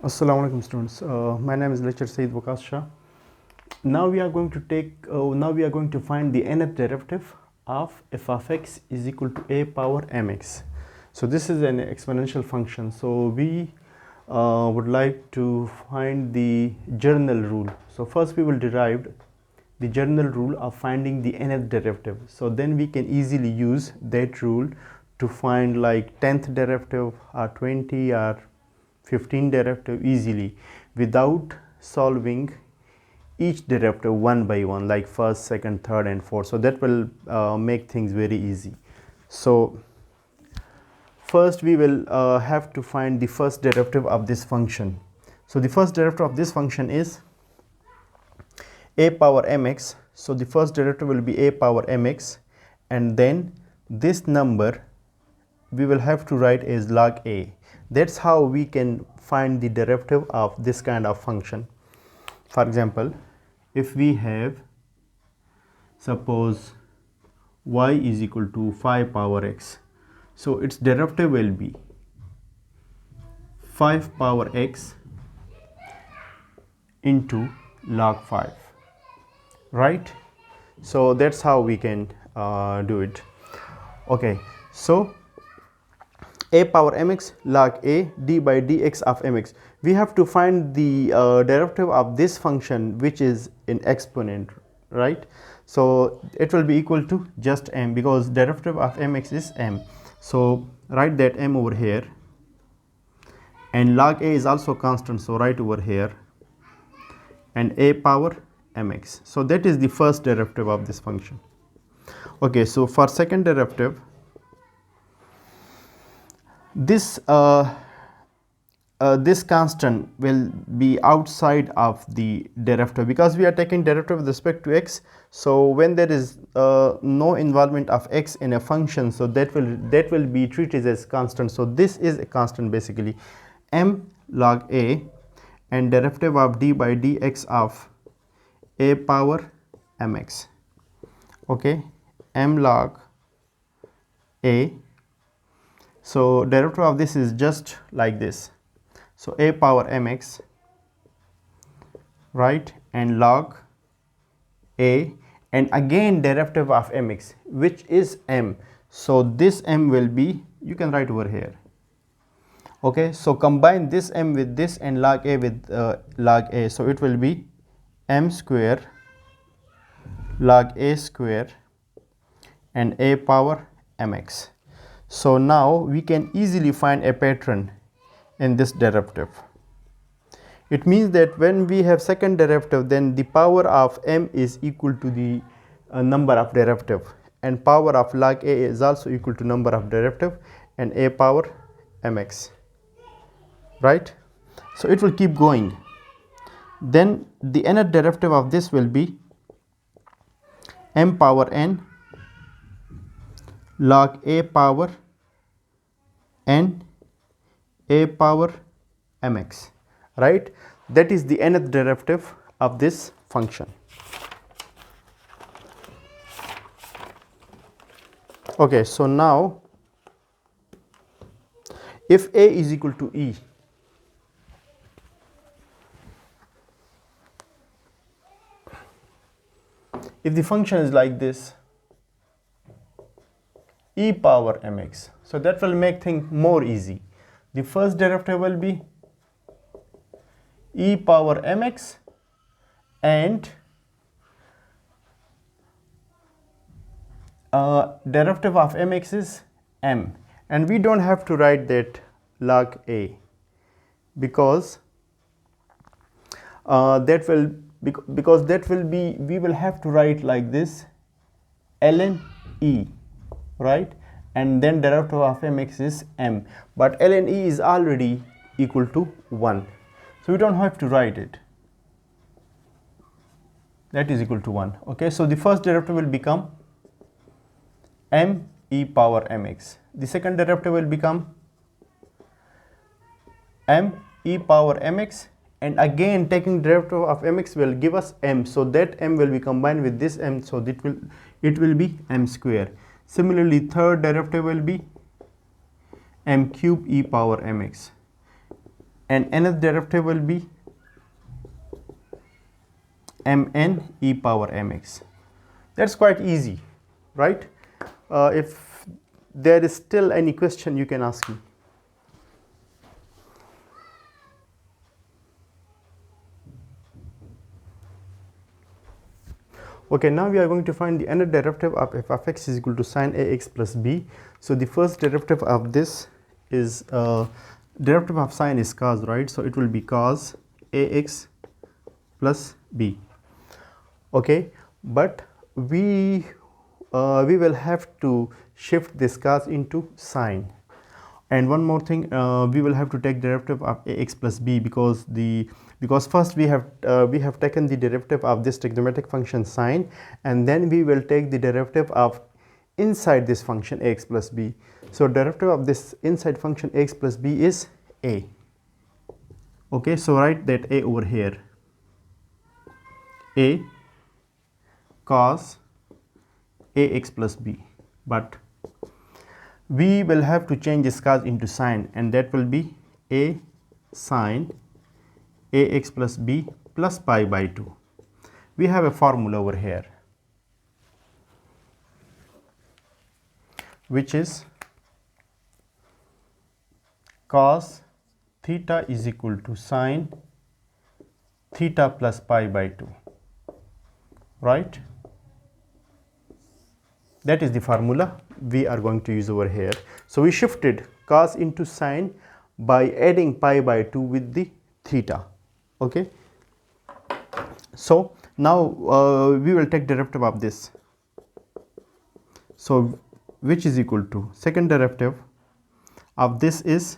Assalamu alaikum students. My name is Lecturer Saeed Waqas Shah. Now we are going to find the nth derivative of f of x is equal to a power mx. So this is an exponential function. So we would like to find the general rule. So first we will derive the general rule of finding the nth derivative. So then we can easily use that rule to find like 10th derivative or 20 or 15 derivative easily without solving each derivative one by one, like first, second, third and fourth. So that will make things very easy. So first we will have to find the first derivative of this function. So the first derivative of this function is a power mx. So the first derivative will be a power mx, and then this number we will have to write as log a. That's how we can find the derivative of this kind of function. For example, if we have, suppose y is equal to 5 power x, so its derivative will be 5 power x into log 5, right? So that's how we can do it. Okay, so a power mx log a d by dx of mx. We have to find the derivative of this function, which is in exponent, right? So it will be equal to just m, because derivative of mx is m. So write that m over here, and log a is also constant, so write over here, and a power mx. So that is the first derivative of this function. Okay, so for second derivative, this this constant will be outside of the derivative, because we are taking derivative with respect to x. So when there is no involvement of x in a function, so that will be treated as constant. So this is a constant, basically m log a, and derivative of d by dx of a power mx. Okay, m log a. So derivative of this is just like this. So a power mx, right, and log a, and again derivative of mx, which is m. So this m will be, you can write over here. Okay, so combine this m with this and log a with log a. So it will be m square log a square and a power mx. So now we can easily find a pattern in this derivative. It means that when we have second derivative, then the power of m is equal to the number of derivative, and power of log a is also equal to number of derivative and a power mx, right? So it will keep going. Then the nth derivative of this will be m power n log a power n a power mx, right? That is the nth derivative of this function. Okay, so now if a is equal to e, if the function is like this, e power mx, so that will make things more easy. The first derivative will be e power mx, and derivative of mx is m, and we don't have to write that log a, because that will be, we will have to write like this ln e, right? And then derivative of mx is m, but ln e is already equal to 1, so we don't have to write it. That is equal to 1. Okay, so the first derivative will become m e power mx. The second derivative will become m e power mx, and again taking derivative of mx will give us m, so that m will be combined with this m, so it will be m square. Similarly, third derivative will be m cube e power mx. and nth derivative will be mn e power mx. That's quite easy, right? If there is still any question, you can ask me. Okay, now we are going to find the nth derivative of f of x is equal to sine ax plus b. So the first derivative of this is derivative of sine is cos, right? So it will be cos ax plus b. Okay, but we will have to shift this cos into sine. And one more thing, we will have to take derivative of ax plus b because first we have taken the derivative of this trigonometric function sine, and then we will take the derivative of inside this function ax plus b. So derivative of this inside function ax plus b is a. Okay, so write that a over here. A cos ax plus b, but we will have to change this cos into sine, and that will be a sine ax plus b plus pi by 2. We have a formula over here which is cos theta is equal to sine theta plus pi by 2, right? That is the formula we are going to use over here. So we shifted cos into sine by adding pi by 2 with the theta. Okay, so now we will take derivative of this. So which is equal to second derivative of this is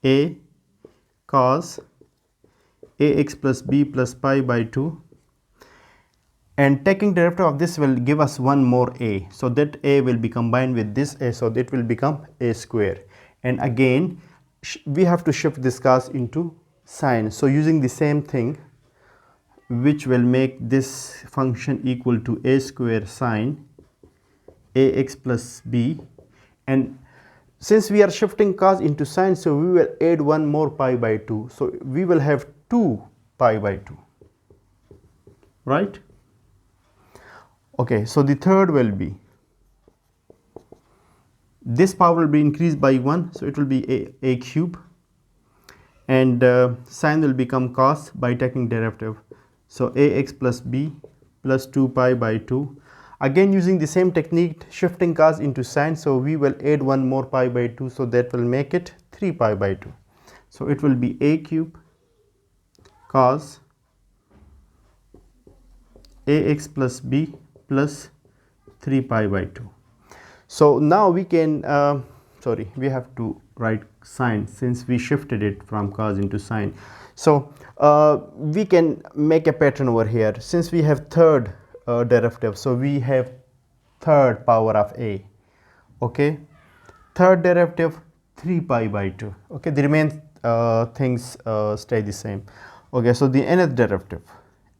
a cos ax plus b plus pi by 2, and taking derivative of this will give us one more a, so that a will be combined with this a, so that will become a square. And again we have to shift this cos into sine, so using the same thing, which will make this function equal to a square sine ax plus b. And since we are shifting cos into sine, so we will add one more pi by 2, so we will have 2 pi by 2, right? Okay, so the third will be, this power will be increased by 1, so it will be a cube, and sine will become cos by taking derivative, so ax plus b plus 2 pi by 2. Again using the same technique, shifting cos into sine, so we will add one more pi by 2, so that will make it 3 pi by 2. So it will be a cube cos ax plus b plus 3 pi by 2. So now we can we have to write sine since we shifted it from cos into sine. So we can make a pattern over here. Since we have third derivative, so we have third power of a. Okay, third derivative 3 pi by 2. Okay, the remaining things stay the same. Okay, so the nth derivative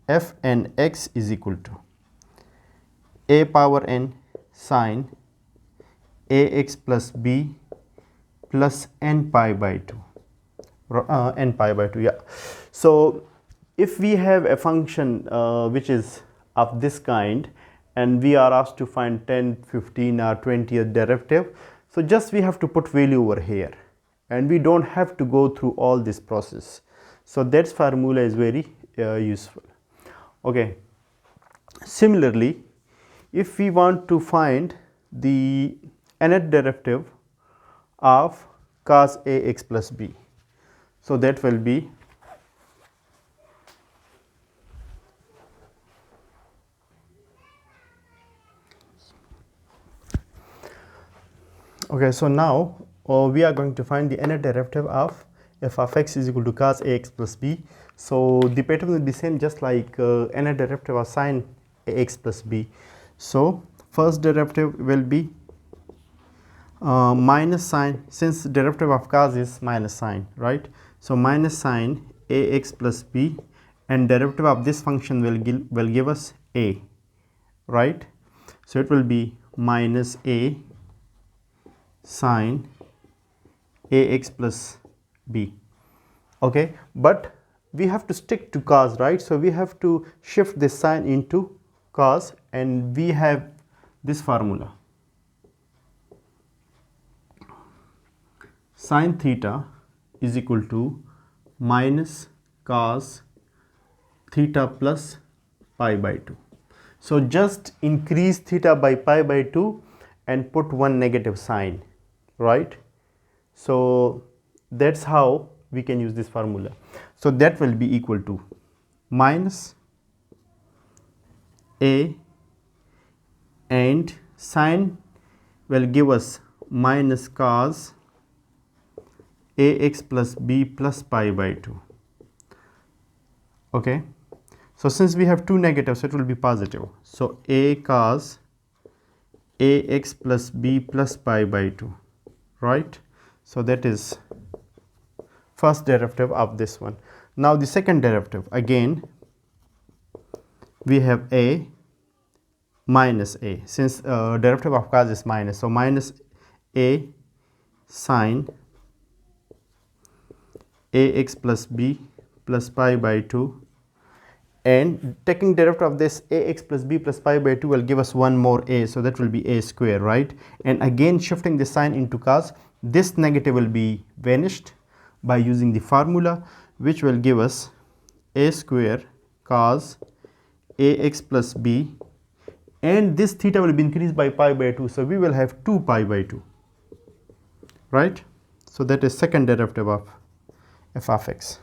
f n x is equal to a power n sine ax plus b plus n pi by 2, n pi by 2, yeah. So if we have a function which is of this kind, and we are asked to find 10, 15 or 20th derivative, so just we have to put value over here, and we don't have to go through all this process. So that formula is very useful. Okay, similarly, if we want to find the nth derivative of cos ax plus b, so that will be okay. So now we are going to find the nth derivative of f of x is equal to cos ax plus b. So the pattern will be same, just like nth derivative of sine ax plus b. So first derivative will be minus sine, since derivative of cos is minus sine, right? So minus sine ax plus b, and derivative of this function will give us a, right? So it will be minus a sine ax plus b. okay, but we have to stick to cos, right? So we have to shift this sign into cos, and we have this formula: sin theta is equal to minus cos theta plus pi by 2. So just increase theta by pi by 2 and put one negative sign, right? So that's how we can use this formula. So that will be equal to minus a, and sine will give us minus cos ax plus b plus pi by 2. Okay, so since we have two negatives, it will be positive. So a cos ax plus b plus pi by 2, right? So that is first derivative of this one. Now the second derivative, again we have a minus a, since derivative of cos is minus, so minus a sine ax plus b plus pi by 2, and taking derivative of this ax plus b plus pi by 2 will give us one more a, so that will be a square, right? And again shifting the sign into cos, this negative will be vanished by using the formula, which will give us a square cos ax plus b, and this theta will be increased by pi by 2, so we will have 2 pi by 2, right? So that is second derivative of f of x.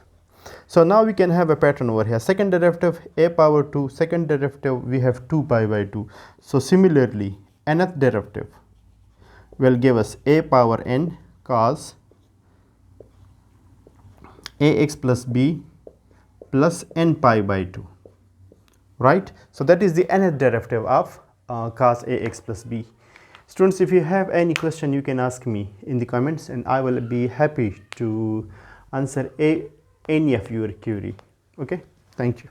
So now we can have a pattern over here: second derivative a power 2, second derivative we have 2 pi by 2. So similarly nth derivative will give us a power n cos ax plus b plus n pi by 2, right? So that is the nth derivative of cos ax plus b. Students, if you have any question, you can ask me in the comments, and I will be happy to answer any of your query. Okay, thank you.